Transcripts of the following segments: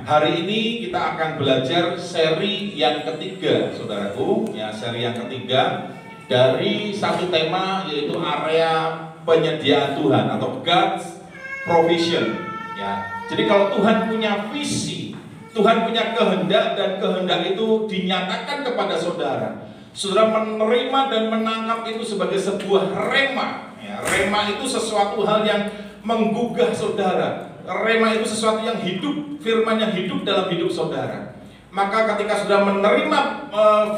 hari ini kita akan belajar seri yang ketiga, saudaraku, ya, seri yang ketiga dari satu tema, yaitu area penyediaan Tuhan atau God's provision. Ya, jadi kalau Tuhan punya visi, Tuhan punya kehendak, dan kehendak itu dinyatakan kepada saudara. Saudara menerima dan menangkap itu sebagai sebuah rema. Ya, rema itu sesuatu hal yang menggugah saudara. Rema itu sesuatu yang hidup, firman yang hidup dalam hidup saudara. Maka ketika sudah menerima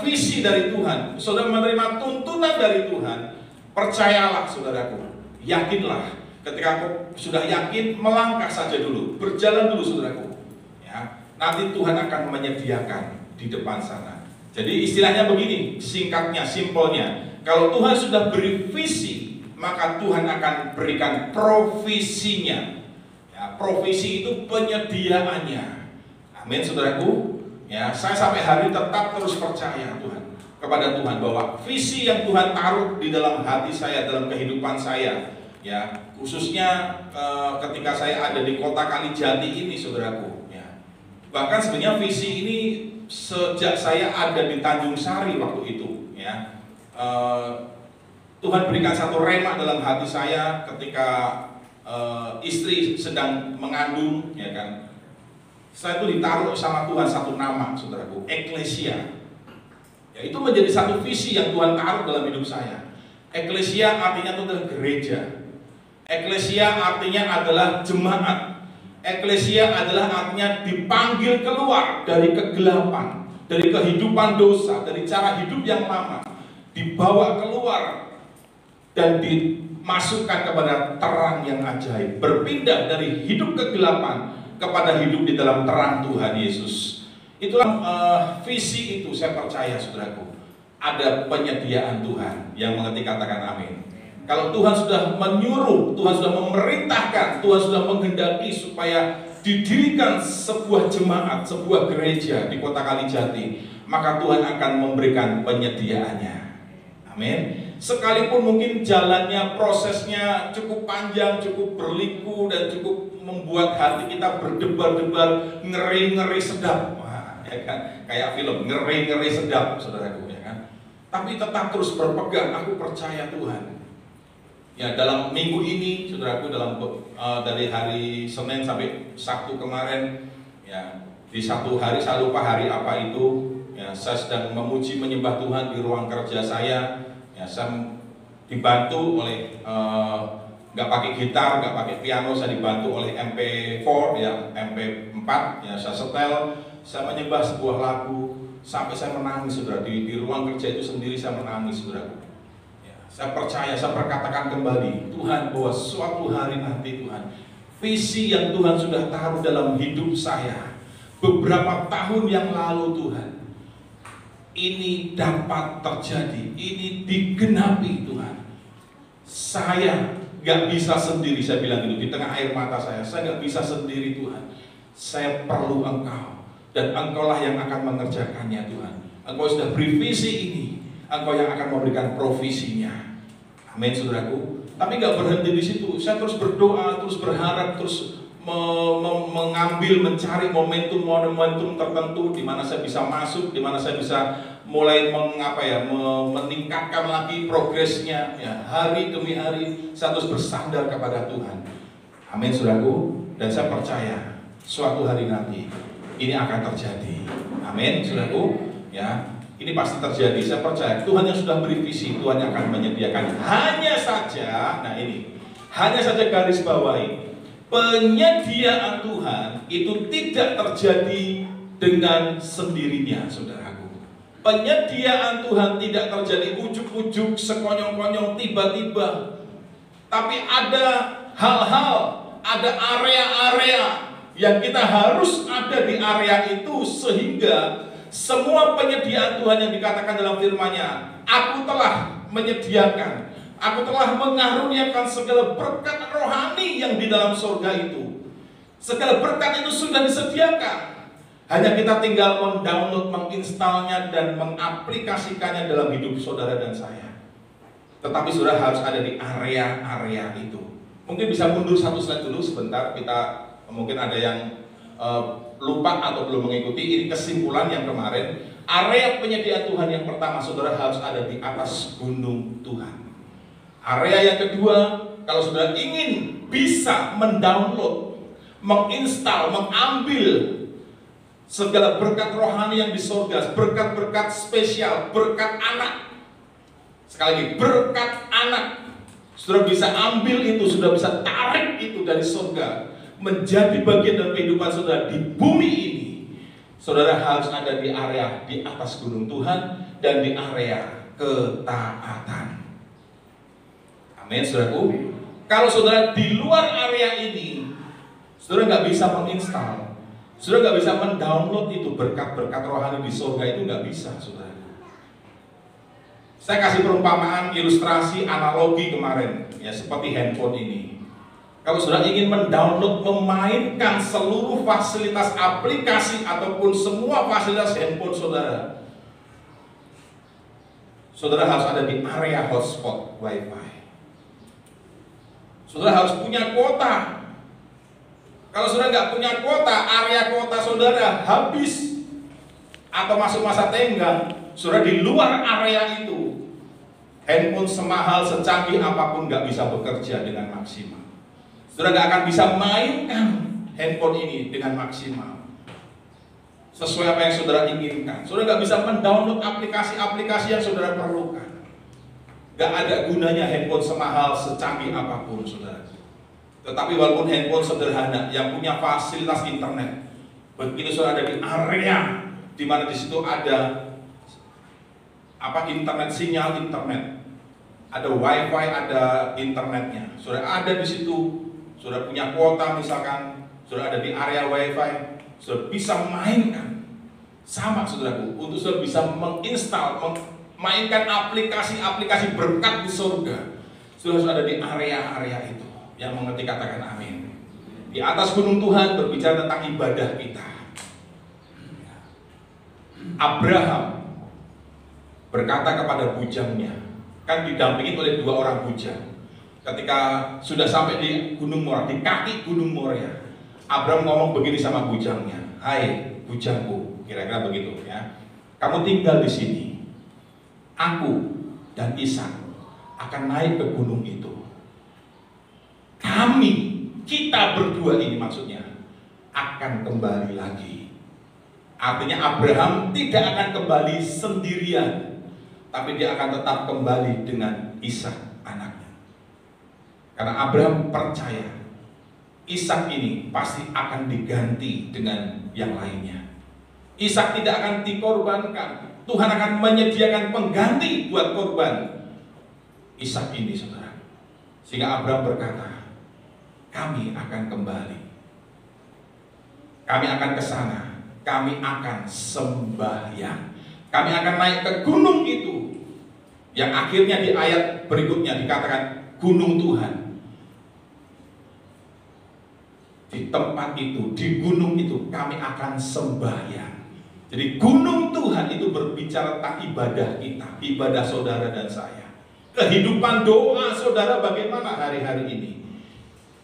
visi dari Tuhan, sudah menerima tuntunan dari Tuhan, percayalah saudaraku, yakinlah. Ketika aku sudah yakin, melangkah saja dulu, berjalan dulu saudaraku. Ya, nanti Tuhan akan menyediakan di depan sana. Jadi istilahnya begini, singkatnya, simpelnya, kalau Tuhan sudah beri visi, maka Tuhan akan berikan provisinya. Ya, provisi itu penyediaannya. Amin saudaraku. Ya, saya sampai hari tetap terus percaya Tuhan, kepada Tuhan, bahwa visi yang Tuhan taruh di dalam hati saya, dalam kehidupan saya, ya, khususnya ketika saya ada di kota Kalijati ini saudaraku, ya. Bahkan sebenarnya visi ini sejak saya ada di Tanjung Sari waktu itu, ya. Tuhan berikan satu rema dalam hati saya ketika istri sedang mengandung, ya kan. Saya itu ditaruh sama Tuhan satu nama, saudaraku, eklesia. Ya, itu menjadi satu visi yang Tuhan taruh dalam hidup saya. Eklesia artinya itu adalah gereja. Eklesia artinya adalah jemaat. Eklesia adalah artinya dipanggil keluar dari kegelapan, dari kehidupan dosa, dari cara hidup yang lama, dibawa keluar dan dimasukkan kepada terang yang ajaib, berpindah dari hidup kegelapan kepada hidup di dalam terang Tuhan Yesus. Itulah visi itu, saya percaya saudaraku, ada penyediaan Tuhan. Yang mengerti katakan amin. Kalau Tuhan sudah menyuruh, Tuhan sudah memerintahkan, Tuhan sudah menghendaki supaya didirikan sebuah jemaat, sebuah gereja di kota Kalijati, maka Tuhan akan memberikan penyediaannya. Amin. Sekalipun mungkin jalannya, prosesnya cukup panjang, cukup berliku, dan cukup membuat hati kita berdebar-debar, ngeri-ngeri sedap. Wah, ya kan? Kayak film, ngeri-ngeri sedap, saudaraku, ya kan? Tapi tetap terus berpegang, aku percaya Tuhan. Ya, dalam minggu ini, saudaraku, dari hari Senin sampai Sabtu kemarin, ya, di satu hari, saya lupa hari apa itu, ya, saya sedang memuji menyembah Tuhan di ruang kerja saya. Ya, saya dibantu oleh nggak pakai gitar, nggak pakai piano, saya dibantu oleh MP4, ya, MP4, ya, saya setel, saya menyembah sebuah lagu sampai saya menangis, saudara. Di ruang kerja itu sendiri saya menangis, saudara. Ya, saya percaya, saya perkatakan kembali, Tuhan, bahwa suatu hari nanti Tuhan, visi yang Tuhan sudah taruh dalam hidup saya beberapa tahun yang lalu, Tuhan, ini dapat terjadi, ini digenapi Tuhan. Saya gak bisa sendiri, saya bilang itu di tengah air mata saya gak bisa sendiri Tuhan. Saya perlu Engkau, dan Engkaulah yang akan mengerjakannya Tuhan. Engkau sudah beri visi ini, Engkau yang akan memberikan provisinya. Amin saudaraku. Tapi gak berhenti di situ, saya terus berdoa, terus berharap, terus mengambil, mencari momentum tertentu di mana saya bisa masuk, di mana saya bisa mulai meningkatkan lagi progresnya, ya, hari demi hari saya terus bersandar kepada Tuhan. Amin saudaraku. Dan saya percaya suatu hari nanti ini akan terjadi. Amin saudaraku. Ya, ini pasti terjadi. Saya percaya Tuhan yang sudah beri visi, Tuhan yang akan menyediakan. Hanya saja, nah ini, hanya saja garis bawahi, penyediaan Tuhan itu tidak terjadi dengan sendirinya, saudaraku. Penyediaan Tuhan tidak terjadi ujuk-ujuk, sekonyong-konyong, tiba-tiba. Tapi ada hal-hal, ada area-area yang kita harus ada di area itu, sehingga semua penyediaan Tuhan yang dikatakan dalam firman-Nya, aku telah menyediakan, aku telah mengaruniakan segala berkat rohani yang di dalam surga itu. Segala berkat itu sudah disediakan. Hanya kita tinggal mendownload, menginstalnya, dan mengaplikasikannya dalam hidup saudara dan saya. Tetapi saudara harus ada di area-area itu. Mungkin bisa mundur satu slide dulu sebentar. Kita mungkin ada yang lupa atau belum mengikuti, ini kesimpulan yang kemarin. Area penyediaan Tuhan yang pertama, saudara, harus ada di atas gunung Tuhan. Area yang kedua, kalau saudara ingin bisa mendownload, menginstal, mengambil segala berkat rohani yang di surga, berkat-berkat spesial, berkat anak. Sekali lagi, berkat anak. Saudara bisa ambil itu, sudah bisa tarik itu dari surga menjadi bagian dari kehidupan saudara di bumi ini. Saudara harus ada di area di atas gunung Tuhan dan di area ketaatan. Amin, saudaraku. Kalau saudara di luar area ini, saudara nggak bisa menginstal, saudara nggak bisa mendownload itu berkat-berkat rohani di surga, itu nggak bisa, saudara. Saya kasih perumpamaan, ilustrasi, analogi kemarin, ya seperti handphone ini. Kalau saudara ingin mendownload, memainkan seluruh fasilitas aplikasi ataupun semua fasilitas handphone saudara, saudara harus ada di area hotspot wifi. Saudara harus punya kuota. Kalau saudara nggak punya kuota, area kuota saudara habis atau masuk masa tenggang, saudara di luar area itu, handphone semahal, secanggih apapun nggak bisa bekerja dengan maksimal. Saudara nggak akan bisa mainkan handphone ini dengan maksimal sesuai apa yang saudara inginkan. Saudara nggak bisa mendownload aplikasi-aplikasi yang saudara perlukan. Gak ada gunanya handphone semahal, secanggih apapun, saudara. Tetapi walaupun handphone sederhana yang punya fasilitas internet, begitu saudara ada di area di mana di situ ada internet, sinyal internet, ada wifi, ada internetnya, saudara ada di situ, saudara punya kuota misalkan, saudara ada di area wifi, saudara bisa mainkan. Sama, saudaraku, untuk saudara bisa menginstal, mainkan aplikasi-aplikasi berkat di surga, sudah ada di area-area itu. Yang mengerti katakan amin. Di atas gunung Tuhan berbicara tentang ibadah kita. Abraham berkata kepada bujangnya, kan didampingi oleh 2 orang bujang. Ketika sudah sampai di gunung Moria, di kaki gunung Moria, Abraham ngomong begini sama bujangnya, "Hai bujangku," kira-kira begitu ya, "kamu tinggal di sini. Aku dan Ishak akan naik ke gunung itu. Kita berdua," ini maksudnya, "akan kembali lagi." Artinya Abraham tidak akan kembali sendirian, tapi dia akan tetap kembali dengan Ishak anaknya. Karena Abraham percaya Ishak ini pasti akan diganti dengan yang lainnya. Ishak tidak akan dikorbankan. Tuhan akan menyediakan pengganti buat korban Ishak ini, saudara. Sehingga Abraham berkata, "Kami akan kembali. Kami akan ke sana. Kami akan sembahyang. Kami akan naik ke gunung itu." Yang akhirnya di ayat berikutnya dikatakan gunung Tuhan. Di tempat itu, di gunung itu kami akan sembahyang. Jadi gunung Tuhan itu berbicara tentang ibadah kita, ibadah saudara dan saya. Kehidupan doa saudara bagaimana hari-hari ini?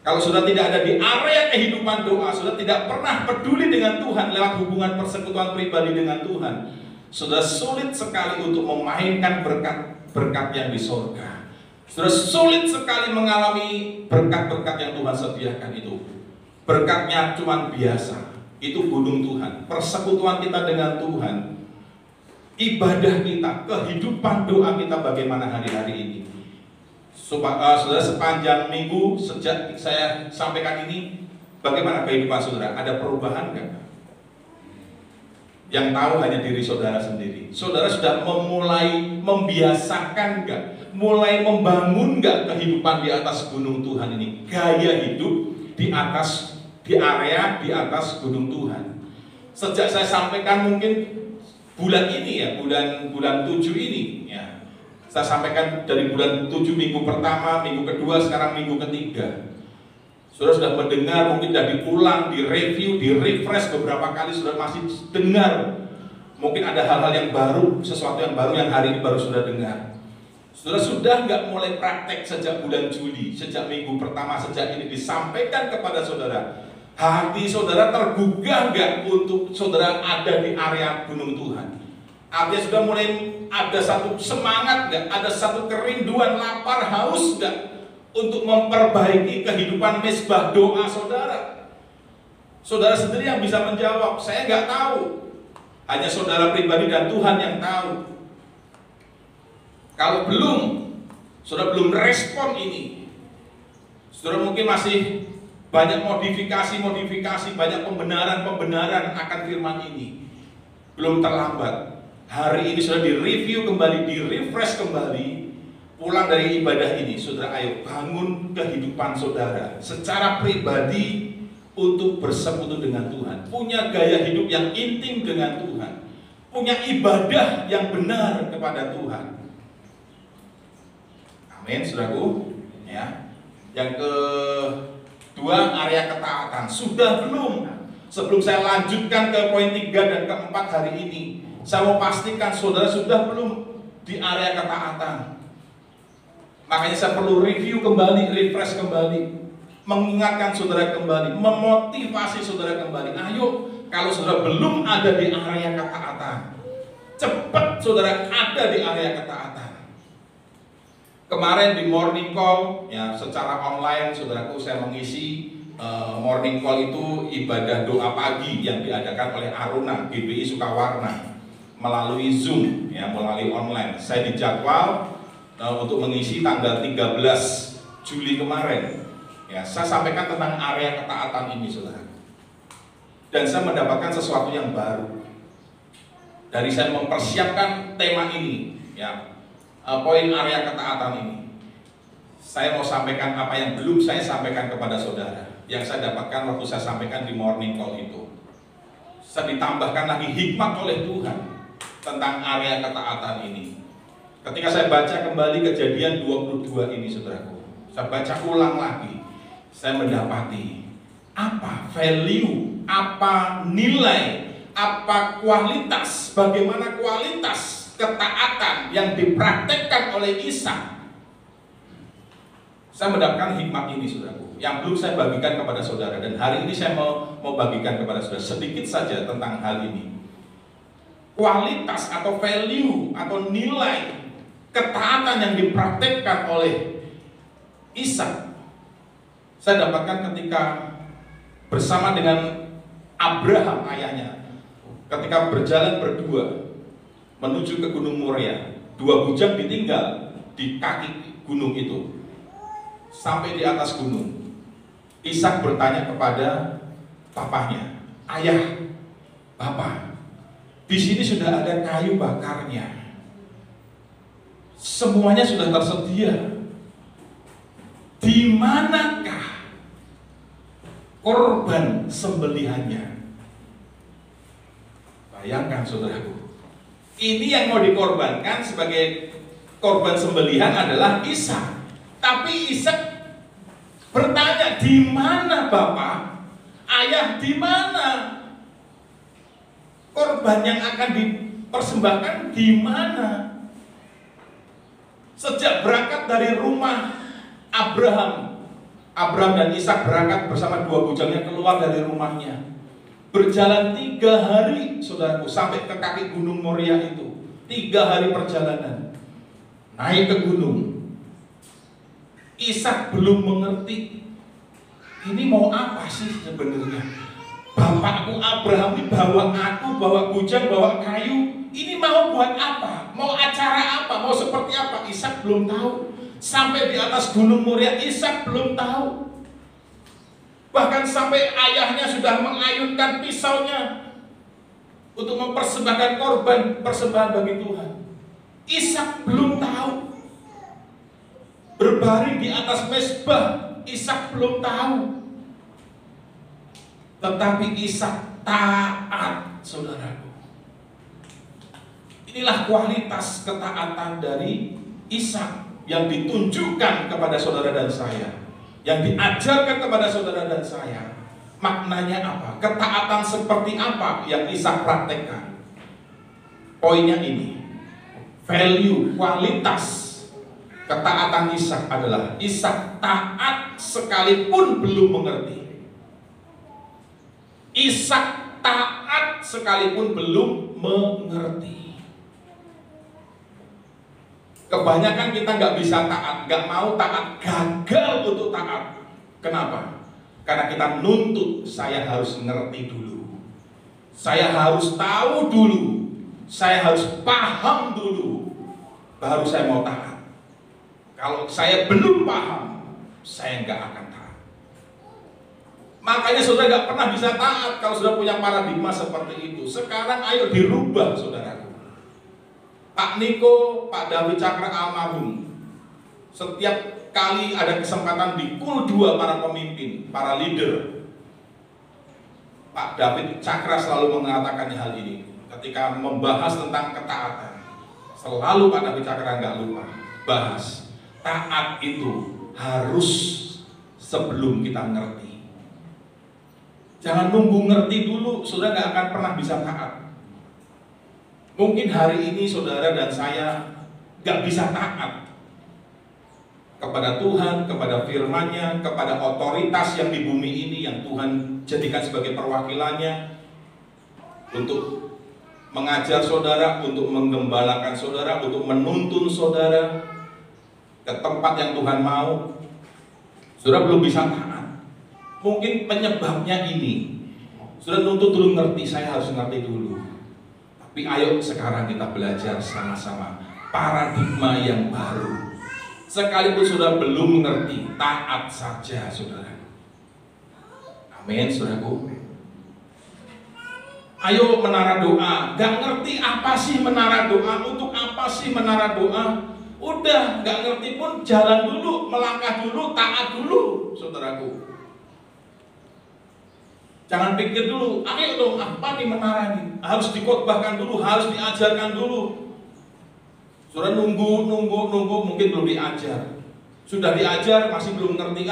Kalau saudara tidak ada di area kehidupan doa, saudara tidak pernah peduli dengan Tuhan lewat hubungan persekutuan pribadi dengan Tuhan, saudara sulit sekali untuk memainkan berkat-berkat yang di surga. Saudara sulit sekali mengalami berkat-berkat yang Tuhan sediakan itu. Berkatnya cuma biasa. Itu gunung Tuhan, persekutuan kita dengan Tuhan, ibadah kita, kehidupan doa kita bagaimana hari-hari ini. Saudara, sepanjang minggu sejak saya sampaikan ini, bagaimana kehidupan saudara? Ada perubahan nggak? Yang tahu hanya diri saudara sendiri. Saudara sudah memulai membiasakan nggak? Mulai membangun nggak kehidupan di atas gunung Tuhan ini? Gaya hidup di atas, di area di atas gunung Tuhan. Sejak saya sampaikan mungkin bulan ini ya, bulan 7 ini ya. Saya sampaikan dari bulan 7 minggu pertama, minggu kedua, sekarang minggu ketiga. Saudara sudah mendengar, mungkin sudah diulang, direview, direfresh beberapa kali, sudah masih dengar. Mungkin ada hal-hal yang baru, sesuatu yang baru yang hari ini baru sudah dengar. Saudara sudah nggak mulai praktek sejak bulan Juli, sejak minggu pertama, sejak ini disampaikan kepada saudara. Hati saudara tergugah nggak untuk saudara ada di area gunung Tuhan? Artinya sudah mulai ada satu semangat nggak? Ada satu kerinduan, lapar, haus nggak untuk memperbaiki kehidupan mesbah doa saudara? Saudara sendiri yang bisa menjawab. Saya nggak tahu. Hanya saudara pribadi dan Tuhan yang tahu. Kalau belum, saudara belum respon ini, saudara mungkin masih banyak modifikasi, banyak pembenaran akan firman ini. Belum terlambat. Hari ini sudah direview kembali, direfresh kembali. Pulang dari ibadah ini, saudara ayo bangun kehidupan saudara secara pribadi untuk bersekutu dengan Tuhan. Punya gaya hidup yang intim dengan Tuhan. Punya ibadah yang benar kepada Tuhan. Amin, saudaraku. Ya. Yang kedua, area ketaatan. Sudah belum? Sebelum saya lanjutkan ke poin 3 dan keempat hari ini, saya mau pastikan saudara sudah belum di area ketaatan. Makanya saya perlu review kembali, refresh kembali, mengingatkan saudara kembali, memotivasi saudara kembali. Ayo, kalau saudara belum ada di area ketaatan, cepat saudara ada di area ketaatan. Kemarin di morning call, ya secara online, saudaraku, saya mengisi morning call itu ibadah doa pagi yang diadakan oleh Aruna GBI Sukawarna melalui Zoom, ya melalui online. Saya dijadwal untuk mengisi tanggal 13 Juli kemarin. Ya, saya sampaikan tentang area ketaatan ini, saudara. Dan saya mendapatkan sesuatu yang baru dari saya mempersiapkan tema ini, ya. Poin area ketaatan ini, saya mau sampaikan apa yang belum saya sampaikan kepada saudara, yang saya dapatkan waktu saya sampaikan di morning call itu. Saya ditambahkan lagi hikmat oleh Tuhan tentang area ketaatan ini. Ketika saya baca kembali Kejadian 22 ini, saudaraku, saya baca ulang lagi, saya mendapati apa value, apa nilai, apa kualitas, bagaimana kualitas ketaatan yang dipraktekkan oleh Ishak. Saya mendapatkan hikmat ini, saudaraku, yang belum saya bagikan kepada saudara, dan hari ini saya mau bagikan kepada saudara sedikit saja tentang hal ini. Kualitas atau value atau nilai ketaatan yang dipraktekkan oleh Ishak saya dapatkan ketika bersama dengan Abraham ayahnya, ketika berjalan berdua menuju ke Gunung Moria. 2 bujang ditinggal di kaki gunung itu. Sampai di atas gunung, Ishak bertanya kepada papahnya, "Ayah, Bapak, di sini sudah ada kayu bakarnya. Semuanya sudah tersedia. Di manakah korban sembelihannya?" Bayangkan, saudaraku, ini yang mau dikorbankan sebagai korban sembelihan adalah Ishak. Tapi Ishak bertanya, "Di mana Bapak? Ayah, di mana? Korban yang akan dipersembahkan di mana?" Sejak berangkat dari rumah Abraham dan Ishak berangkat bersama 2 bujangnya keluar dari rumahnya. Berjalan 3 hari, saudaraku, sampai ke kaki Gunung Moria itu. 3 hari perjalanan naik ke gunung. Ishak belum mengerti ini mau apa sih sebenarnya. Bapakku Abraham ini bawa aku, bawa bujang, bawa kayu, ini mau buat apa? Mau acara apa? Mau seperti apa? Ishak belum tahu. Sampai di atas Gunung Moria, Ishak belum tahu. Bahkan sampai ayahnya sudah mengayunkan pisaunya untuk mempersembahkan korban persembahan bagi Tuhan. Ishak belum tahu. Berbaring di atas mezbah, Ishak belum tahu. Tetapi Ishak taat, saudaraku. Inilah kualitas ketaatan dari Ishak yang ditunjukkan kepada saudara dan saya, yang diajarkan kepada saudara dan saya. Maknanya apa? Ketaatan seperti apa yang Ishak praktekkan? Poinnya ini, value, kualitas ketaatan Ishak adalah Ishak taat sekalipun belum mengerti. Ishak taat sekalipun belum mengerti. Kebanyakan kita nggak bisa taat, nggak mau taat, gagal untuk taat. Kenapa? Karena kita nuntut, saya harus ngerti dulu, saya harus tahu dulu, saya harus paham dulu, baru saya mau taat. Kalau saya belum paham, saya nggak akan taat. Makanya saudara nggak pernah bisa taat kalau sudah punya paradigma seperti itu. Sekarang ayo dirubah, saudaraku. Pak Niko, Pak David Cakra almarhum, setiap kali ada kesempatan di KUL 2 para pemimpin, para leader, Pak David Cakra selalu mengatakan hal ini. Ketika membahas tentang ketaatan, selalu Pak David Cakra nggak lupa bahas, taat itu harus sebelum kita ngerti. Jangan nunggu ngerti dulu, saudara nggak akan pernah bisa taat. Mungkin hari ini saudara dan saya gak bisa taat kepada Tuhan, kepada firman-Nya, kepada otoritas yang di bumi ini yang Tuhan jadikan sebagai perwakilannya untuk mengajar saudara, untuk menggembalakan saudara, untuk menuntun saudara ke tempat yang Tuhan mau. Saudara belum bisa taat. Mungkin penyebabnya ini. Saudara nuntut dulu ngerti, saya harus ngerti dulu. Tapi ayo sekarang kita belajar sama-sama paradigma yang baru. Sekalipun sudah belum mengerti, taat saja saudara. Amin saudaraku. Ayo menara doa. Gak ngerti apa sih menara doa, untuk apa sih menara doa. Udah gak ngerti pun jalan dulu, melangkah dulu, taat dulu saudaraku. Jangan pikir dulu, ayo dong apa nih menara nih, harus dikhotbahkan dulu, harus diajarkan dulu. Saudara nunggu, mungkin belum diajar. Sudah diajar, masih belum ngerti,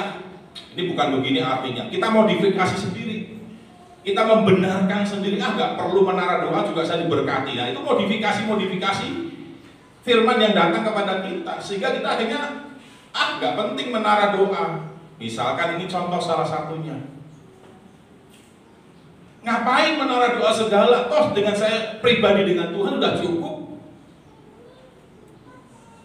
ini bukan begini artinya. Kita modifikasi sendiri, kita membenarkan sendiri, gak perlu menara doa juga saya diberkati. Nah itu modifikasi firman yang datang kepada kita, sehingga kita akhirnya, gak penting menara doa. Misalkan ini contoh salah satunya. Ngapain menara doa segala? Toh dengan saya pribadi dengan Tuhan udah cukup.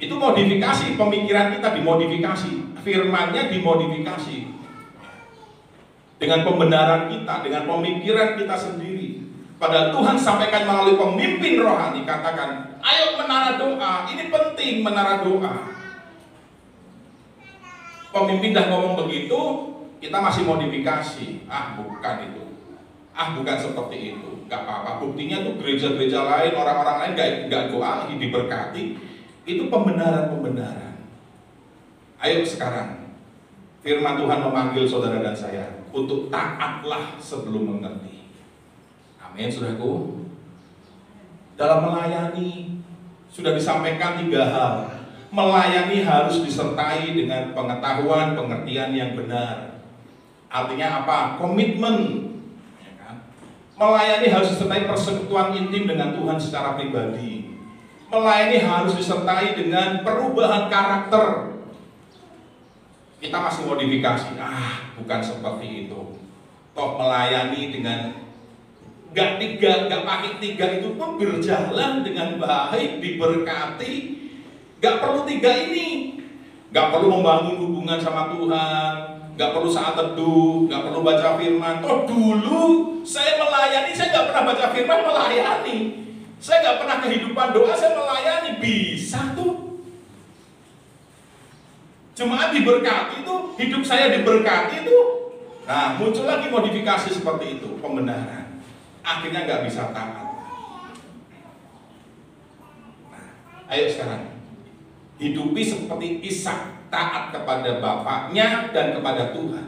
Itu modifikasi, pemikiran kita dimodifikasi, firman-Nya dimodifikasi. Dengan pembenaran kita, dengan pemikiran kita sendiri. Padahal Tuhan sampaikan melalui pemimpin rohani, katakan, ayo menara doa, ini penting menara doa. Pemimpin dah ngomong begitu, kita masih modifikasi. Bukan itu. Bukan seperti itu, gak apa-apa. Buktinya tuh gereja-gereja lain, orang-orang lain gak doa, diberkati. Itu pembenaran. Ayo sekarang, firman Tuhan memanggil saudara dan saya untuk taatlah sebelum mengerti. Amin, saudaraku. Dalam melayani sudah disampaikan 3 hal. Melayani harus disertai dengan pengetahuan, pengertian yang benar. Artinya apa? Komitmen. Melayani harus disertai persekutuan intim dengan Tuhan secara pribadi. Melayani harus disertai dengan perubahan karakter. Kita masih modifikasi. Bukan seperti itu. Toh melayani dengan gak pakai 3 itu pun berjalan dengan baik, diberkati. Gak perlu 3 ini. Gak perlu membangun hubungan sama Tuhan. Gak perlu saat teduh, gak perlu baca firman. Toh dulu saya melayani, saya gak pernah baca firman, melayani. Saya gak pernah kehidupan doa, saya melayani. Bisa tuh. Jemaat diberkati itu, hidup saya diberkati itu. Nah muncul lagi modifikasi seperti itu, pembenaran. Akhirnya gak bisa taat. Ayo sekarang hidupi seperti Ishak, taat kepada bapaknya dan kepada Tuhan.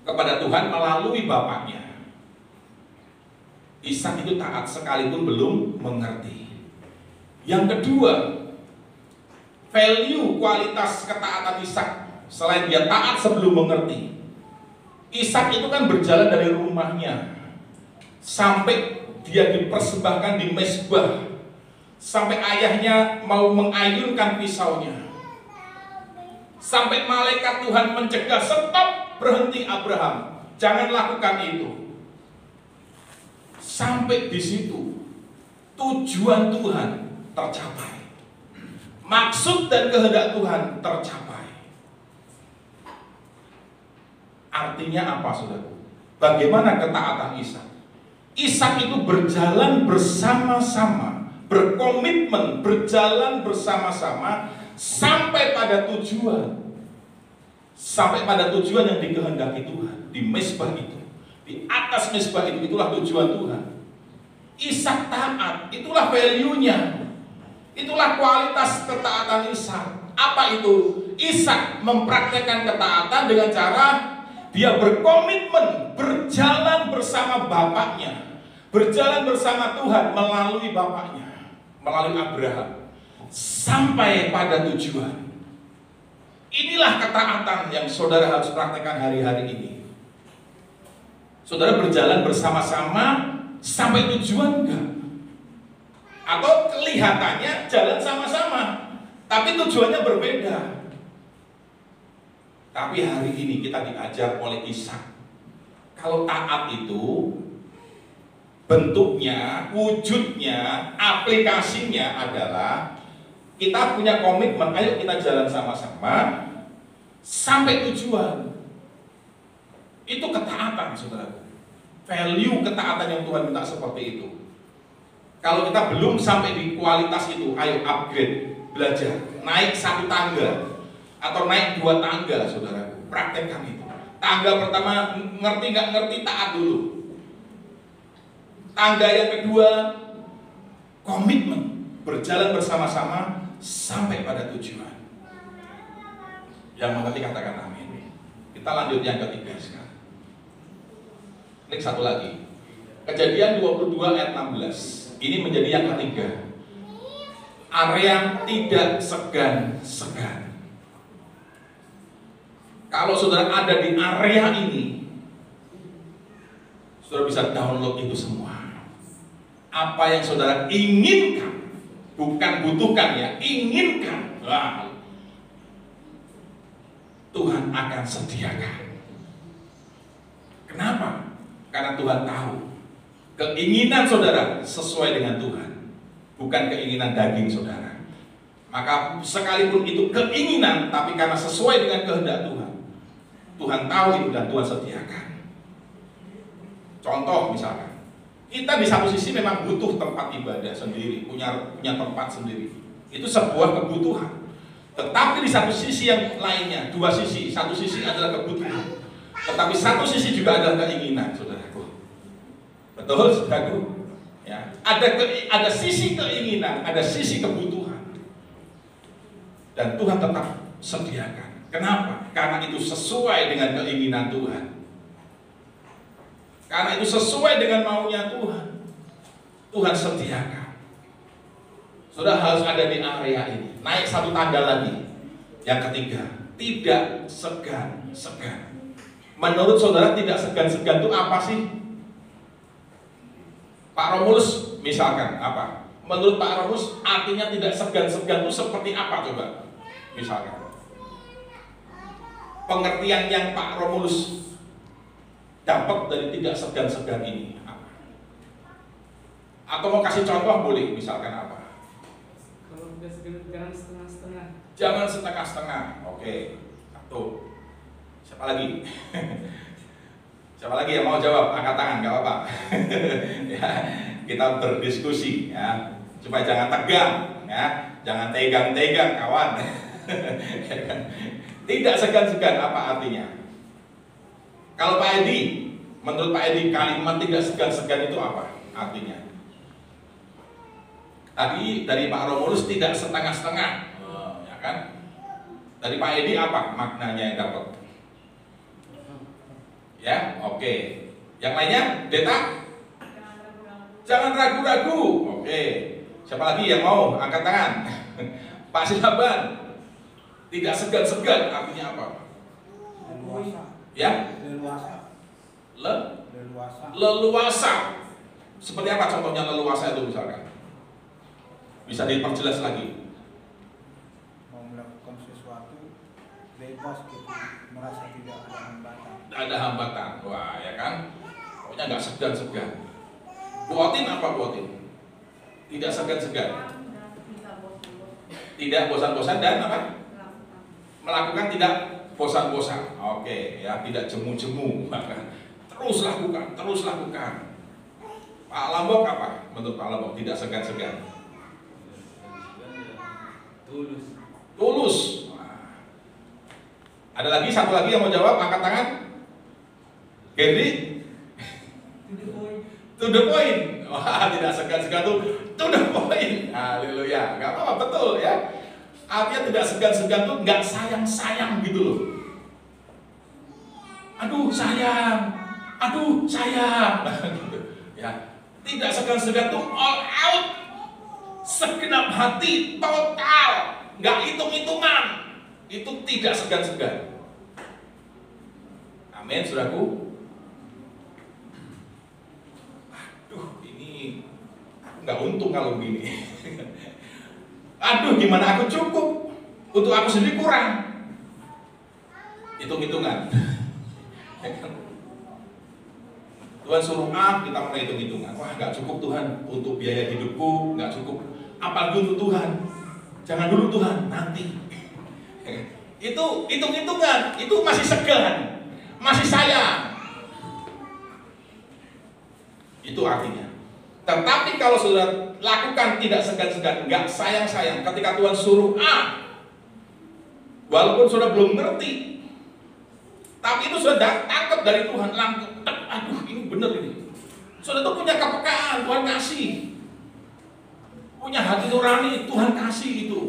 Kepada Tuhan melalui bapaknya. Ishak itu taat sekalipun belum mengerti. Yang kedua, value kualitas ketaatan Ishak selain dia taat sebelum mengerti. Ishak itu kan berjalan dari rumahnya sampai dia dipersembahkan di mezbah, sampai ayahnya mau mengayunkan pisaunya, sampai malaikat Tuhan mencegah, stop, berhenti Abraham, jangan lakukan itu. sampai di situ tujuan Tuhan tercapai, maksud dan kehendak Tuhan tercapai. Artinya apa, saudara? Bagaimana ketaatan Ishak? Ishak itu berjalan bersama-sama, berkomitmen, berjalan bersama-sama sampai pada tujuan. Sampai pada tujuan yang dikehendaki Tuhan. Di mezbah itu, di atas mezbah itu, itulah tujuan Tuhan. Ishak taat, itulah value-nya. Itulah kualitas ketaatan Ishak. Apa itu? Ishak mempraktekkan ketaatan dengan cara dia berkomitmen berjalan bersama bapaknya, berjalan bersama Tuhan melalui bapaknya, melalui Abraham, sampai pada tujuan. Inilah ketaatan yang saudara harus praktekkan hari-hari ini. Saudara berjalan bersama-sama sampai tujuan enggak? Atau kelihatannya jalan sama-sama, tapi tujuannya berbeda. Tapi hari ini kita diajar oleh Ishak. Kalau taat itu bentuknya, wujudnya, aplikasinya adalah kita punya komitmen, ayo kita jalan sama-sama sampai tujuan. Itu ketaatan, saudara. Value ketaatan yang Tuhan minta seperti itu. Kalau kita belum sampai di kualitas itu, ayo upgrade, belajar, naik satu tangga atau naik 2 tangga, saudara. Praktekkan itu. Tangga pertama ngerti nggak ngerti, taat dulu. Tangga yang kedua, komitmen, berjalan bersama-sama sampai pada tujuan. Yang mengerti katakan amin. Kita lanjut yang ketiga sekarang. Klik satu lagi. Kejadian 22 ayat 16. Ini menjadi yang ketiga. Area tidak segan-segan. Kalau saudara ada di area ini, saudara bisa download itu semua. Apa yang saudara inginkan, bukan butuhkan ya, inginkan. Wah, Tuhan akan sediakan. Kenapa? Karena Tuhan tahu keinginan saudara sesuai dengan Tuhan, bukan keinginan daging saudara. Maka sekalipun itu keinginan, tapi karena sesuai dengan kehendak Tuhan, Tuhan tahu itu dan Tuhan sediakan. Contoh misalkan, kita di satu sisi memang butuh tempat ibadah sendiri, punya tempat sendiri. Itu sebuah kebutuhan. Tetapi di satu sisi yang lainnya, 2 sisi, satu sisi adalah kebutuhan, tetapi satu sisi juga adalah keinginan, saudaraku. Betul, saudaraku? Ya, ada sisi keinginan, ada sisi kebutuhan, dan Tuhan tetap sediakan. Kenapa? Karena itu sesuai dengan keinginan Tuhan. Karena itu sesuai dengan maunya Tuhan. Tuhan sediakan. Saudara harus ada di area ini. Naik satu tangga lagi. Yang ketiga, tidak segan-segan. Menurut saudara tidak segan-segan itu apa sih? Pak Romulus misalkan apa? Menurut Pak Romulus artinya tidak segan-segan itu seperti apa coba? Misalkan pengertian yang Pak Romulus dapat dari tidak segan-segan ini apa? Atau mau kasih contoh boleh, misalkan apa? Kalau tidak segan-segan, setengah-setengah. Jangan setengah-setengah. Oke, satu. Siapa lagi? Siapa lagi yang mau jawab? Angkat tangan, gak apa-apa. Ya, kita berdiskusi ya, supaya jangan tegang ya, jangan tegang-tegang kawan. Tidak segan-segan apa artinya? Kalau Pak Edi, menurut Pak Edi kalimat tidak segan-segan itu apa artinya? Tadi dari Pak Romulus tidak setengah-setengah, ya kan? Dari Pak Edi apa maknanya yang dapat? Ya, oke. Yang lainnya, Deta? Jangan ragu-ragu. Oke. Siapa lagi yang mau angkat tangan? Pak Silaban. Tidak segan-segan artinya apa? Leluasa. Ya? Leluasa. Leluasa. Leluasa. Seperti apa contohnya leluasa itu misalkan? Bisa diperjelas lagi. Mau melakukan sesuatu bebas gitu, merasa tidak ada hambatan. Ada hambatan. Wah, ya kan? Pokoknya nggak segan-segan. Bu Otin apa Bu Otin? Tidak segan-segan, tidak bosan-bosan dan apa? Melakukan tidak bosan-bosan. Oke, ya, tidak jemu-jemu, terus lakukan, terus lakukan. Pak Lambok apa? Menurut Pak Lambok tidak segan-segan. Tulus. Nah. Ada lagi satu lagi yang mau jawab, angkat tangan. Henry? To the point. Wah, tidak segan-segan tuh to the point. Haleluya. Gak apa-apa, betul ya. Artinya tidak segan-segan tuh nggak sayang-sayang gitu loh. Aduh sayang, gitu. Ya, tidak segan-segan tuh all out, segenap hati, total, nggak hitung-hitungan. Itu tidak segan-segan. Amin, saudaraku. Aduh, ini aku nggak untung kalau begini. Aduh, gimana aku cukup? Untuk aku sendiri kurang. Hitung-hitungan. Tuhan suruh A, kita mulai hitung-hitungan. Wah, nggak cukup Tuhan untuk biaya hidupku, nggak cukup. Apalagi untuk Tuhan. Jangan dulu Tuhan, nanti. Itu hitung-hitungan, itu masih segan, masih sayang. Itu artinya. Tetapi kalau sudah lakukan tidak segan-segan, nggak sayang-sayang, ketika Tuhan suruh A, walaupun sudah belum ngerti, tapi itu sudah tangkap dari Tuhan, langsung, aduh ini bener ini. Sudah tuh punya kepekaan, Tuhan kasih. Punya hati nurani, Tuhan kasih itu.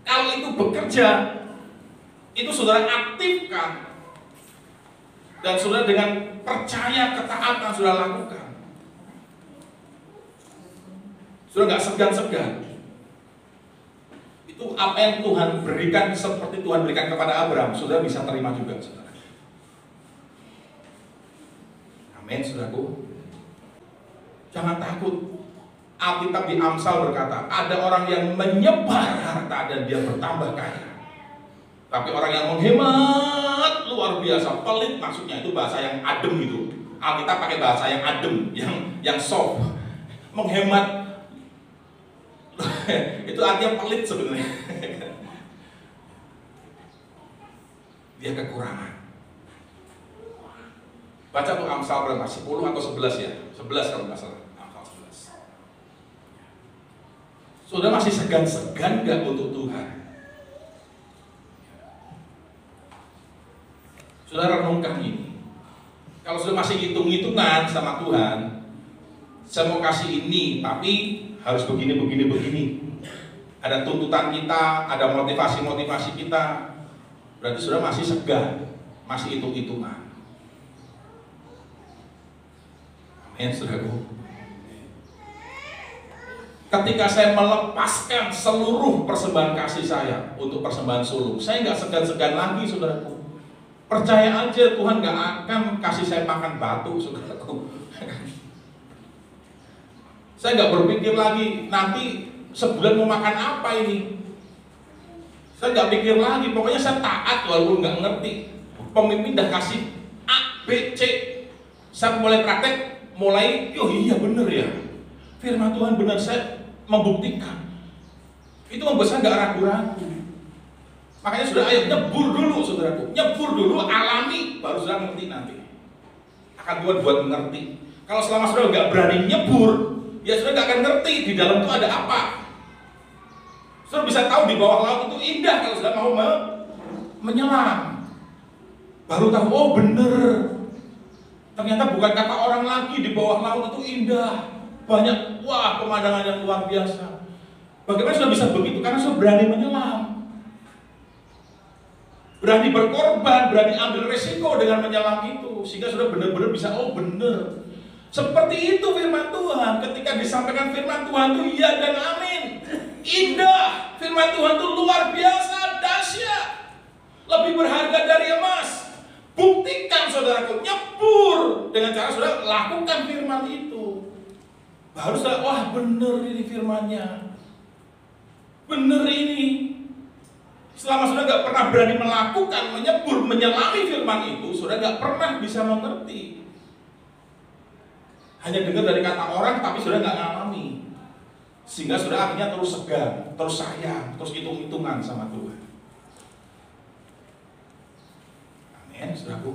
Kalau itu bekerja, itu saudara aktifkan. Dan saudara dengan percaya ketaatan saudara lakukan. Saudara nggak segan-segan. Itu apa yang Tuhan berikan seperti Tuhan berikan kepada Abraham, saudara bisa terima juga, saudara. Amin, saudaraku. Jangan takut. Alkitab di Amsal berkata, ada orang yang menyebar harta dan dia bertambah kaya. Tapi orang yang menghemat luar biasa, pelit maksudnya, itu bahasa yang adem itu. Alkitab pakai bahasa yang adem, yang soft. Menghemat itu artinya pelit sebenarnya. Dia kekurangan. Baca tuh Amsal berapa? 10 atau 11 ya? 11 kalau nggak salah. Amsal 11. Sudah masih segan-segan nggak untuk Tuhan? Sudah renungkan ini. Kalau sudah masih hitung-hitungan sama Tuhan, saya mau kasih ini, tapi harus begini. Ada tuntutan kita, ada motivasi kita. Berarti sudah masih segan, masih hitung-hitungan. Amin, saudaraku. Ketika saya melepaskan seluruh persembahan kasih saya untuk persembahan sulung, saya nggak segan-segan lagi, saudaraku. Percaya aja Tuhan nggak akan kasih saya makan batu, saudaraku. Saya nggak berpikir lagi nanti sebulan mau makan apa ini. Saya nggak pikir lagi, pokoknya saya taat walaupun nggak ngerti. Pemimpin udah kasih A, B, C. Saya mulai praktek, oh iya bener ya. Firman Tuhan benar, saya membuktikan. Itu membuat saya nggak ragu-ragu. Makanya sudah ayo nyebur dulu, saudaraku. Nyebur dulu, alami, baru sudah ngerti nanti. Akan Tuhan buat mengerti. Kalau selama saudara nggak berani nyebur, ya sudah nggak akan ngerti di dalam itu ada apa. Saudara bisa tahu di bawah laut itu indah kalau sudah mau menyelam. Baru tahu, oh bener. Ternyata bukan kata orang lagi, di bawah laut itu indah. Banyak, wah pemandangan yang luar biasa. Bagaimana sudah bisa begitu? Karena sudah berani menyelam. Berani berkorban, berani ambil resiko dengan menyelam itu. Sehingga sudah benar-benar bisa, oh bener. Seperti itu firman Tuhan. Ketika disampaikan firman Tuhan itu iya dan amin. Indah. Firman Tuhan itu luar biasa, dahsyat. Lebih berharga dari emas. Buktikan saudaraku, nyebur dengan cara saudara lakukan firman itu. Baru saudara, wah bener ini firmannya. Bener ini. Selama saudara gak pernah berani melakukan, menyebur, menyelami firman itu, saudara gak pernah bisa mengerti. Hanya dengar dari kata orang, tapi saudara nggak ngalami. Sehingga saudara akhirnya terus segan, terus sayang, terus hitung-hitungan sama Tuhan. Amin, saudaraku.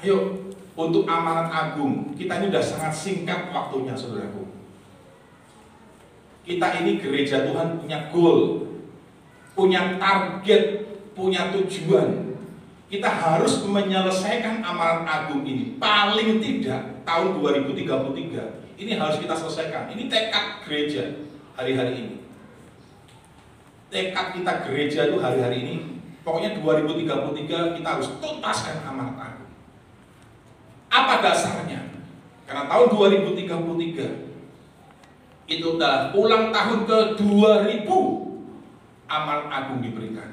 Ayo, untuk amanat agung, kita ini udah sangat singkat waktunya, saudaraku. Kita ini gereja Tuhan punya goal, punya target, punya tujuan. Kita harus menyelesaikan amanat agung ini paling tidak tahun 2033. Ini harus kita selesaikan. Ini tekad gereja hari-hari ini. Tekad kita gereja itu hari-hari ini. Pokoknya 2033 kita harus tuntaskan amanat agung. Apa dasarnya? Karena tahun 2033 itu adalah ulang tahun ke-2000 amanat agung diberikan.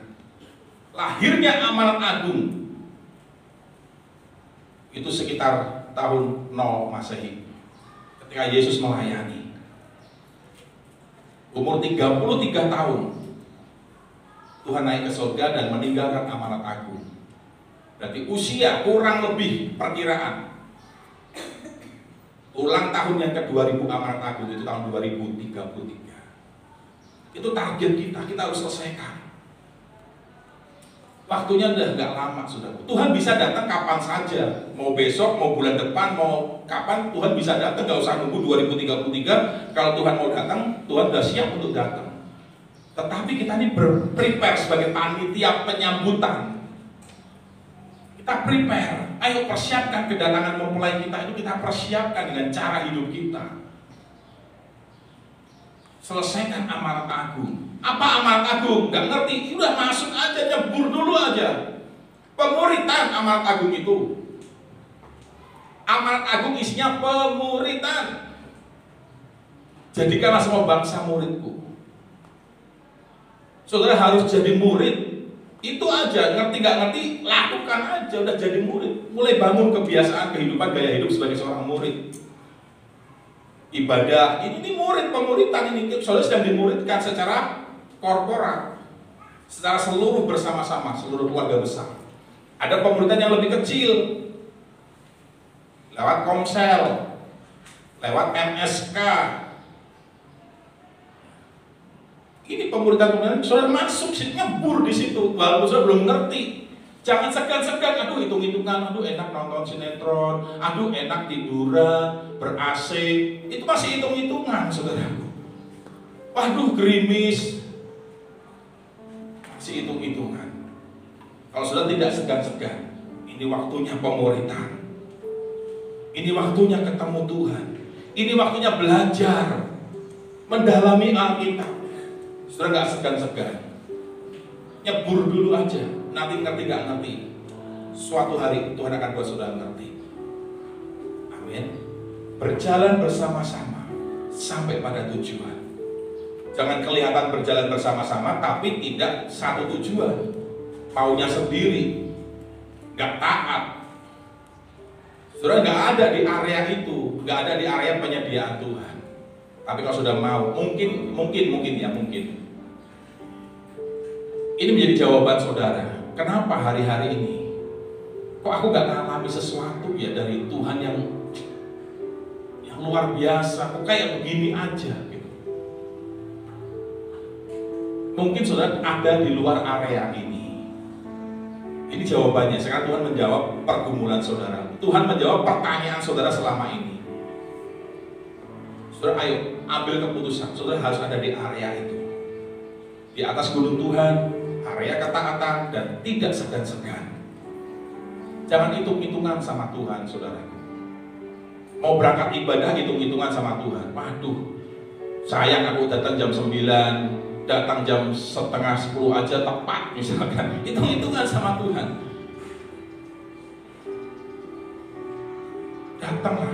Lahirnya amanat agung itu sekitar tahun 0 Masehi, ketika Yesus melayani. Umur 33 tahun Tuhan naik ke surga dan meninggalkan amanat agung. Berarti usia kurang lebih perkiraan ulang tahun yang ke-2000 amanat agung itu tahun 2033. Itu target kita harus selesaikan. Waktunya udah nggak lama, saudara. Tuhan bisa datang kapan saja, mau besok, mau bulan depan, mau kapan, Tuhan bisa datang, nggak usah nunggu 2033. Kalau Tuhan mau datang, Tuhan udah siap untuk datang. Tetapi kita ini prepare sebagai panitia penyambutan. Kita prepare, ayo persiapkan kedatangan mempelai kita itu, kita persiapkan dengan cara hidup kita. Selesaikan amanat agung. Apa amanat agung? Gak ngerti, udah masuk aja, nyebur dulu aja. Pemuritan amanat agung itu. Amanat agung isinya pemuritan. Jadikanlah semua bangsa muridku. Saudara harus jadi murid. Itu aja, ngerti gak ngerti, lakukan aja, udah jadi murid. Mulai bangun kebiasaan kehidupan, gaya hidup sebagai seorang murid. Ibadah, ini murid, pemuritan ini. Saudara sedang dimuridkan secara korporat, secara seluruh bersama-sama, seluruh keluarga besar. Ada pemuritan yang lebih kecil, lewat komsel, lewat MSK. Ini pemuritan, saudara masuk, nyebur di situ, walaupun saudara belum ngerti. Jangan segan-segan, aduh hitung-hitungan, aduh enak nonton sinetron, aduh enak tiduran, ber-AC, itu masih hitung-hitungan, saudara. Waduh gerimis, masih hitung-hitungan. Kalau sudah tidak segan-segan, ini waktunya pemuritan. Ini waktunya ketemu Tuhan. Ini waktunya belajar, mendalami Alkitab. Sudah nggak segan-segan, nyebur dulu aja. Nanti ngerti nggak ngerti, suatu hari Tuhan akan buat saudara ngerti. Amin. Berjalan bersama-sama sampai pada tujuan. Jangan kelihatan berjalan bersama-sama tapi tidak satu tujuan, maunya sendiri, nggak taat. Saudara nggak ada di area itu, nggak ada di area penyediaan Tuhan. Tapi kalau sudah mau, mungkin. Ini menjadi jawaban saudara. Kenapa hari-hari ini kok aku gak ngalami sesuatu ya dari Tuhan yang luar biasa, kok kayak begini aja gitu. Mungkin saudara ada di luar area ini. Ini jawabannya. Sekarang Tuhan menjawab pergumulan saudara. Tuhan menjawab pertanyaan saudara selama ini. Saudara ayo ambil keputusan. Saudara harus ada di area itu, di atas gunung Tuhan, area ketaatan, dan tidak segan-segan. Jangan hitung-hitungan sama Tuhan, saudaraku. Mau berangkat ibadah hitung-hitungan sama Tuhan. Waduh, sayang aku datang jam 9, datang jam setengah 10 aja tepat misalkan. Hitung-hitungan sama Tuhan. Datanglah,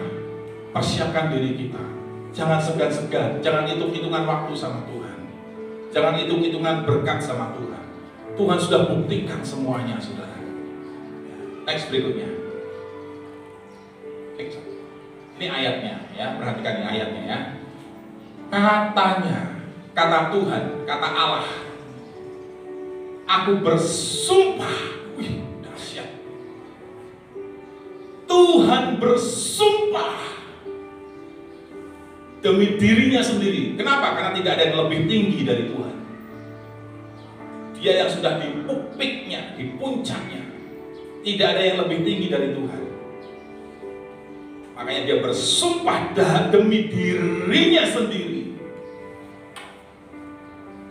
persiapkan diri kita. Jangan segan-segan, jangan hitung-hitungan waktu sama Tuhan. Jangan hitung-hitungan berkat sama Tuhan. Tuhan sudah buktikan semuanya, saudara. Next berikutnya. Ini ayatnya, ya, perhatikan ini ayatnya ya. Katanya, kata Tuhan, kata Allah, aku bersumpah, wih, dahsyat. Tuhan bersumpah demi dirinya sendiri. Kenapa? Karena tidak ada yang lebih tinggi dari Tuhan. Dia yang sudah di pupiknya, di puncaknya. Tidak ada yang lebih tinggi dari Tuhan. Makanya dia bersumpah demi dirinya sendiri.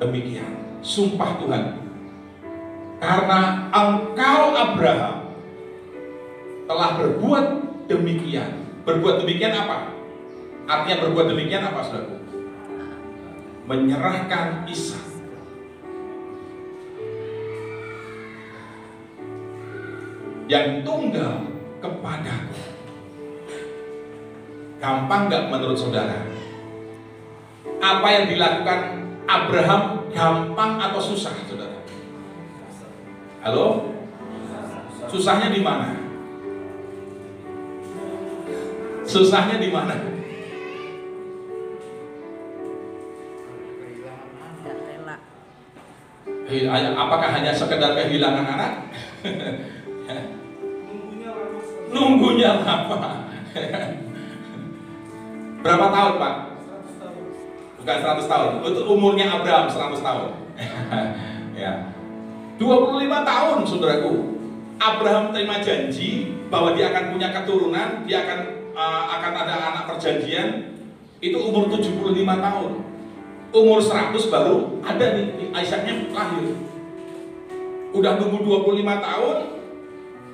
Demikian sumpah Tuhan. Karena engkau Abraham telah berbuat demikian. Berbuat demikian apa? Artinya berbuat demikian apa, saudara? Menyerahkan Ishak. Yang tunggal kepadaku. Gampang nggak menurut saudara? Apa yang dilakukan Abraham gampang atau susah, saudara? Halo? Susahnya di mana? Susahnya di mana? Apakah hanya sekedar kehilangan anak? Nunggunya lama. Berapa tahun, Pak? 100 tahun. Bukan 100 tahun. Untuk umurnya Abraham 100 tahun. Ya. 25 tahun, saudaraku. Abraham terima janji bahwa dia akan punya keturunan, dia akan ada anak perjanjian. Itu umur 75 tahun. Umur 100 baru ada nih Ishaknya lahir. Udah nunggu 25 tahun,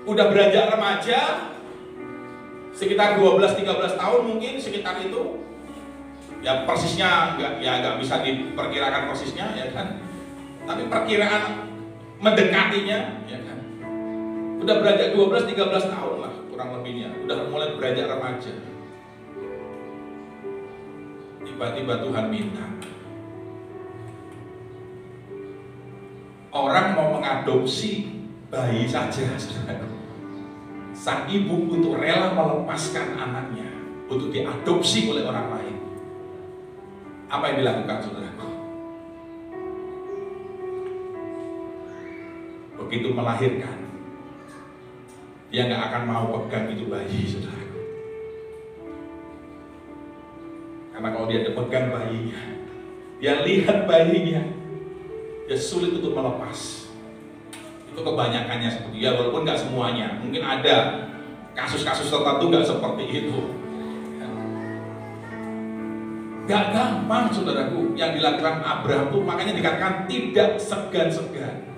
udah beranjak remaja, sekitar 12-13 tahun mungkin, sekitar itu. Ya persisnya nggak bisa diperkirakan persisnya, ya kan. Tapi perkiraan mendekatinya, ya kan. Udah beranjak 12-13 tahun lah kurang lebihnya, udah mulai beranjak remaja. Tiba-tiba Tuhan minta. Orang mau mengadopsi bayi saja, saudara. Sang ibu untuk rela melepaskan anaknya untuk diadopsi oleh orang lain. Apa yang dilakukan, saudaraku? Begitu melahirkan, dia nggak akan mau pegang itu bayi, saudaraku. Karena kalau dia pegang bayinya, dia lihat bayinya, dia sulit untuk melepas. Itu kebanyakannya seperti ya, walaupun nggak semuanya, mungkin ada kasus-kasus tertentu nggak seperti itu. Gak gampang, saudaraku, yang dilakukan Abraham itu, makanya dikatakan tidak segan-segan.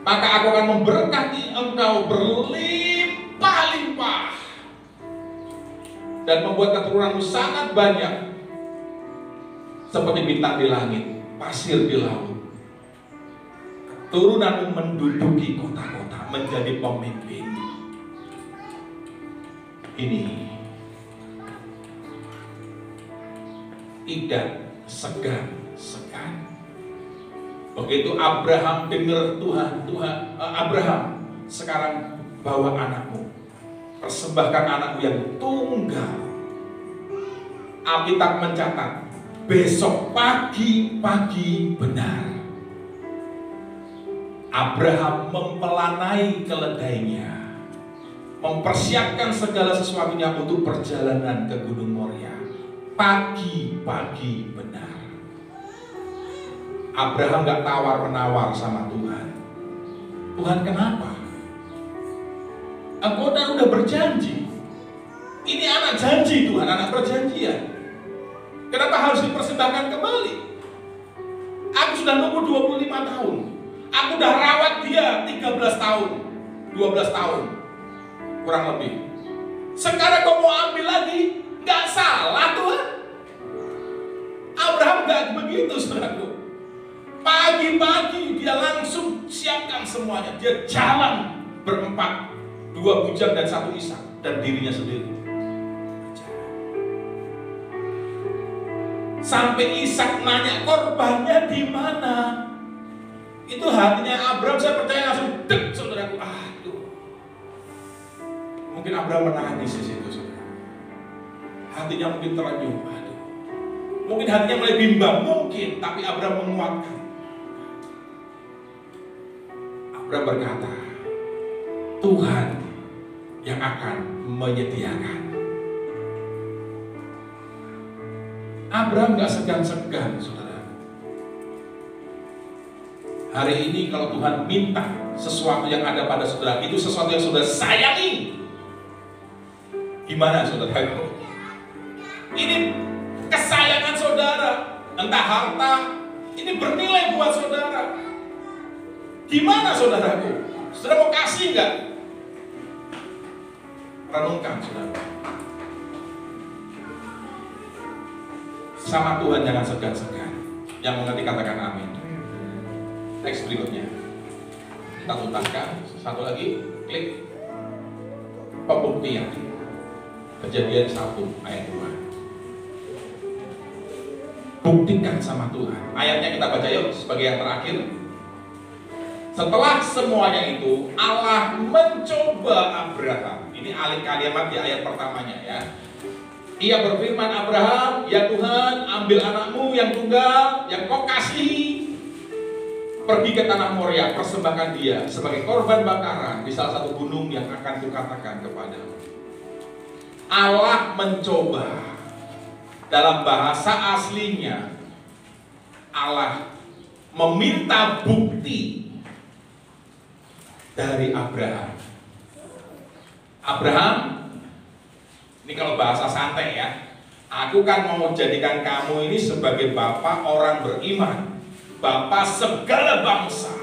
Maka aku akan memberkati engkau berlimpah-limpah dan membuat keturunanmu sangat banyak seperti bintang di langit, pasir di laut. Turunanmu menduduki kota-kota, menjadi pemimpin. Ini tidak segan-segan. Begitu Abraham dengar Tuhan, Abraham, sekarang bawa anakmu, persembahkan anakmu yang tunggal. Alkitab mencatat, besok pagi-pagi benar. Abraham mempelanai keledainya, mempersiapkan segala sesuatunya untuk perjalanan ke Gunung Moria. Pagi-pagi benar. Abraham gak tawar-menawar sama Tuhan. Tuhan, kenapa? Engkau kan udah berjanji. Ini anak janji Tuhan, anak perjanjian. Kenapa harus dipersembahkan kembali? Aku sudah nunggu 25 tahun. Aku udah rawat dia 13 tahun, 12 tahun, kurang lebih. Sekarang kau mau ambil lagi? Gak salah Tuhan. Abraham gak begitu, saudaraku. Pagi-pagi dia langsung siapkan semuanya. Dia jalan berempat, 2 bujang dan 1 Ishak, dan dirinya sendiri. Sampai Ishak nanya, korbannya di mana? Itu hatinya Abraham, saya percaya langsung dek, saudaraku. Aduh. Mungkin Abraham menangis di situ, saudara. Hatinya mungkin terenyuh. Aduh. Mungkin hatinya mulai bimbang, mungkin, tapi Abraham menguatkan. Abraham berkata, Tuhan, yang akan menyediakan. Abraham gak segan-segan, saudara. Hari ini kalau Tuhan minta sesuatu yang ada pada saudara, itu sesuatu yang saudara sayangi, gimana saudara? Ini kesayangan saudara, entah harta, ini bernilai buat saudara. Gimana saudaraku? Saudara mau kasih nggak? Renungkan saudara. Sama Tuhan jangan segan-segan. Yang mengerti katakan amin. Next berikutnya. Kita tuntaskan. Satu lagi, klik. Pembuktian. Kejadian 1 ayat 2. Buktikan sama Tuhan. Ayatnya kita baca yuk sebagai yang terakhir. Setelah semuanya itu, Allah mencoba Abraham. Ini alih kalimat di ayat pertamanya ya. Ia berfirman, Abraham, ya Tuhan, ambil anakmu yang tunggal, yang kau kasihi, pergi ke tanah Moria, persembahkan dia sebagai korban bakaran di salah satu gunung yang akan kukatakan kepadamu. Allah mencoba. Dalam bahasa aslinya, Allah meminta bukti dari Abraham. Abraham, ini kalau bahasa santai ya, aku kan mau jadikan kamu ini sebagai bapak orang beriman, bapak segala bangsa.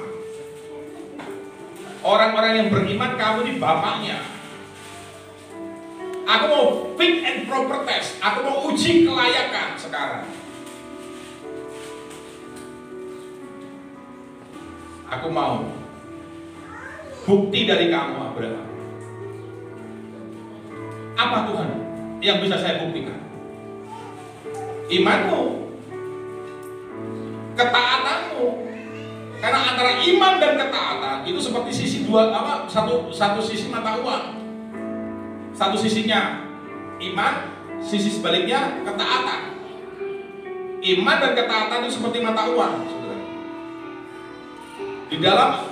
Orang-orang yang beriman, kamu ini bapaknya. Aku mau fit and proper test, aku mau uji kelayakan sekarang. Aku mau bukti dari kamu, Abraham. Apa Tuhan yang bisa saya buktikan? Imanmu, ketaatanmu. Karena antara iman dan ketaatan itu seperti sisi dua, satu sisi mata uang. Satu sisinya iman, sisi sebaliknya ketaatan. Iman dan ketaatan itu seperti mata uang, saudara. Di dalam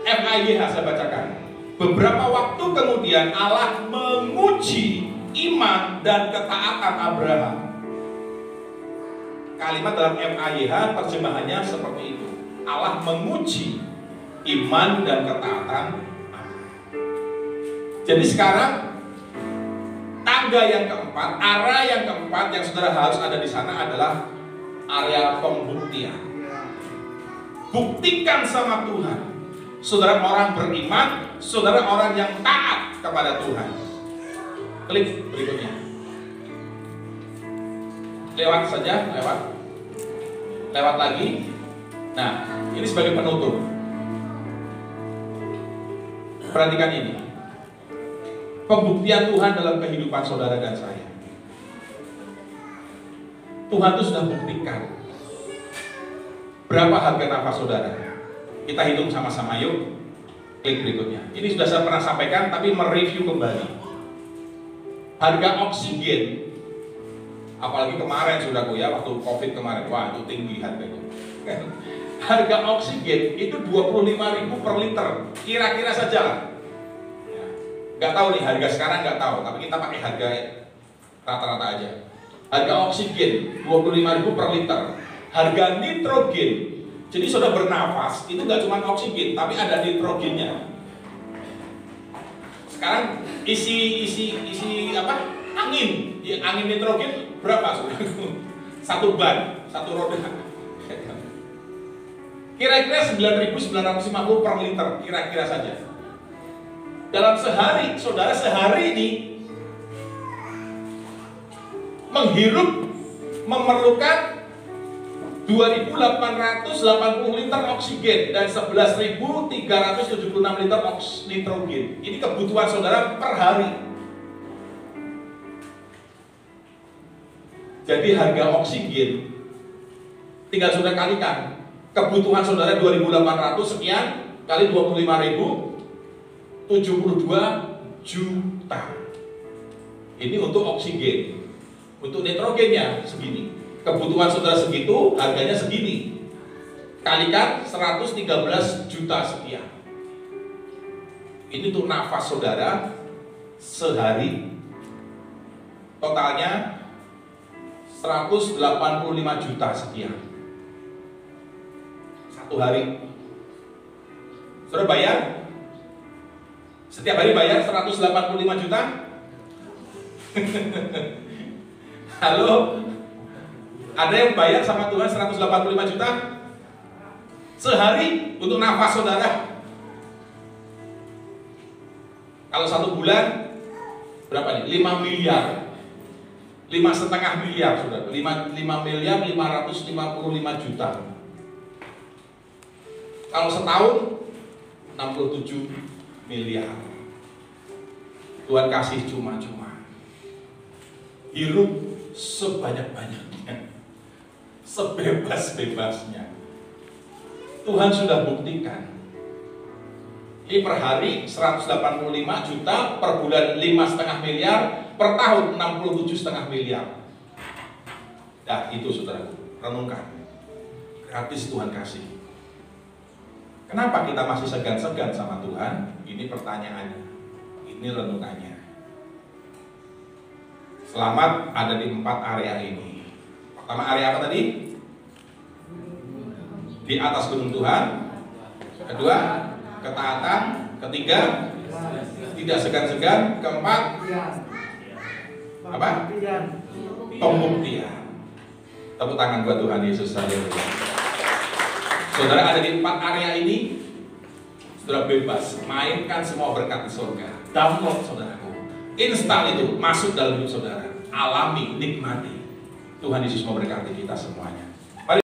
FIYH saya bacakan. Beberapa waktu kemudian Allah menguji iman dan ketaatan Abraham. Kalimat dalam FIYH terjemahannya seperti itu. Allah menguji iman dan ketaatan Abraham. Jadi sekarang tangga yang keempat, area yang keempat yang saudara harus ada di sana adalah area pembuktian. Buktikan sama Tuhan. Saudara orang beriman, saudara orang yang taat kepada Tuhan. Klik berikutnya. Lewat saja, lewat lagi. Nah, ini sebagai penutup. Perhatikan ini. Pembuktian Tuhan dalam kehidupan saudara dan saya. Tuhan itu sudah buktikan. Berapa harga nafas saudara? Kita hitung sama-sama yuk. Klik berikutnya. Ini sudah saya pernah sampaikan, tapi mereview kembali. Harga oksigen, apalagi kemarin saudaraku ya, waktu COVID kemarin, wah itu tinggi harganya. Harga oksigen itu 25.000 per liter, kira-kira saja lah. Gak tahu nih harga sekarang, gak tahu, tapi kita pakai harga rata-rata aja. Harga oksigen 25.000 per liter. Harga nitrogen, jadi sudah bernafas itu nggak cuma oksigen, tapi ada nitrogennya. Sekarang isi apa? Angin nitrogen berapa? Satu ban, satu roda. Kira-kira 9.950 per liter, kira-kira saja. Dalam sehari, saudara sehari ini menghirup memerlukan 2.880 liter oksigen dan 11.376 liter nitrogen. Ini kebutuhan saudara per hari. Jadi harga oksigen tinggal saudara kalikan. Kebutuhan saudara 2.800 sekian kali 25.000, 72 juta. Ini untuk oksigen. Untuk nitrogennya segini. Kebutuhan saudara segitu, harganya segini. Kalikan 113 juta sekian. Ini untuk nafas saudara sehari. Totalnya 185 juta sekian. Satu hari. Sudah bayar? Setiap hari bayar 185 juta? Halo? Ada yang bayar sama Tuhan 185 juta? Sehari untuk nafas saudara. Kalau 1 bulan berapa nih? 5 miliar. 5,5 miliar saudara. 5 miliar 555 juta. Kalau setahun 67 miliar. Tuhan kasih cuma-cuma. Hirup sebanyak-banyaknya, sebebas-bebasnya. Tuhan sudah buktikan. Ini per hari 185 juta, per bulan 5,5 miliar, per tahun 67,5 miliar. Nah itu saudaraku, renungkan. Gratis Tuhan kasih. Kenapa kita masih segan-segan sama Tuhan? Ini pertanyaannya. Ini renungannya. Selamat ada di 4 area ini. Pertama area apa tadi? Di atas gunung Tuhan. Kedua, ketaatan. Ketiga, tidak segan-segan. Keempat, apa? Pembuktian. Tepuk tangan buat Tuhan Yesus. Saudara ada di 4 area ini, saudara bebas mainkan semua berkat di surga. Download saudaraku, install itu, masuk dalam hidup saudara, alami, nikmati. Tuhan Yesus memberkati kita semuanya.